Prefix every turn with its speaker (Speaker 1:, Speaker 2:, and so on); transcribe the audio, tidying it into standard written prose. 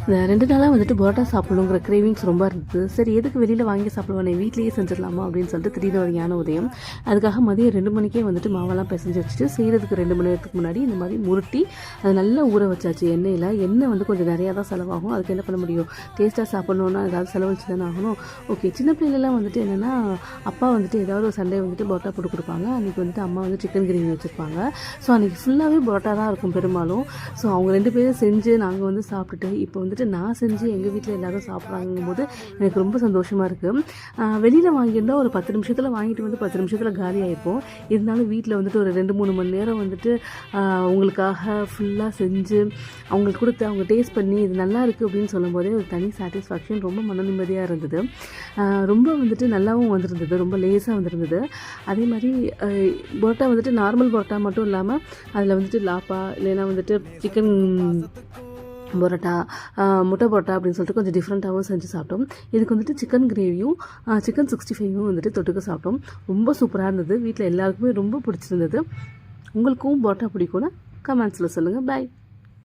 Speaker 1: இந்த 2 நாளாக வந்துட்டு பரோட்டா சாப்பிடணுங்கிற கிரேவிங்ஸ் ரொம்ப இருந்தது. சரி எதுக்கு வெளியில் வாங்கி சாப்பிடுவேன், வீட்லேயே செஞ்சிடலாமா அப்படின்னு சொல்லிட்டு திடீர்னு ஒரு ஞான உதயம். அதுக்காக மதியம் 2 மணிக்கே வந்துட்டு மாவெல்லாம் பிசைஞ்சு வச்சுட்டு செய்கிறதுக்கு 2 மணி நேரத்துக்கு முன்னாடி இந்த மாதிரி முருட்டி அதை நல்லா ஊற வச்சாச்சு. எண்ணெய் வந்து கொஞ்சம் நிறையா தான் செலவாகும். அதுக்கு என்ன பண்ண முடியும், டேஸ்ட்டாக சாப்பிட்ணுன்னா ஏதாவது செலவழிச்சு தானே ஆகணும். ஓகே, சின்ன பிள்ளைலாம் வந்துட்டு என்னென்னா அப்பா வந்துட்டு ஏதாவது ஒரு சண்டே வந்துட்டு பரோட்டா போட்டு கொடுப்பாங்க. அன்றைக்கி வந்துட்டு அம்மா வந்து சிக்கன் கிரேவி வச்சுருப்பாங்க. ஸோ அன்றைக்கி ஃபுல்லாகவே பரோட்டா தான் இருக்கும் பெரும்பாலும். ஸோ அவங்க 2 பேரும் செஞ்சு நாங்கள் வந்து சாப்பிட்டுட்டு இப்போ வந்துட்டு நான் செஞ்சு எங்கள் வீட்டில் எல்லோரும் சாப்பிட்றாங்கும் போது எனக்கு ரொம்ப சந்தோஷமாக இருக்குது. வெளியில் வாங்கியிருந்தால் ஒரு 10 நிமிஷத்தில் வாங்கிட்டு வந்து 10 நிமிஷத்தில் காலி ஆகிப்போம். இருந்தாலும் வீட்டில் வந்துட்டு ஒரு 2-3 மணி நேரம் வந்துட்டு அவங்களுக்காக ஃபுல்லாக செஞ்சு அவங்களுக்கு கொடுத்து அவங்க டேஸ்ட் பண்ணி இது நல்லா இருக்குது அப்படின்னு சொல்லும் போதே ஒரு தனி சாட்டிஸ்ஃபேக்ஷன், ரொம்ப மன நிம்மதியாக இருந்தது. ரொம்ப வந்துட்டு நல்லாவும் வந்திருந்தது, ரொம்ப லேஸாக வந்திருந்தது. அதே மாதிரி பரோட்டா வந்துட்டு நார்மல் பரோட்டா மட்டும் இல்லாமல் அதில் வந்துட்டு லாப்பா இல்லைன்னா வந்துட்டு சிக்கன் பரோட்டா, முட்டை பரோட்டா அப்படின்னு சொல்லிட்டு கொஞ்சம் டிஃப்ரெண்ட்டாகவும் செஞ்சு சாப்பிட்டோம். இதுக்கு வந்துட்டு சிக்கன் கிரேவியும் சிக்கன் 65யும் வந்துட்டு தொட்டுக்க சாப்பிட்டோம். ரொம்ப சூப்பராக இருந்தது. வீட்டில் எல்லாருக்குமே ரொம்ப பிடிச்சிருந்தது. உங்களுக்கும் பரோட்டா பிடிக்கும்னா கமெண்ட்ஸில் சொல்லுங்கள். பாய்.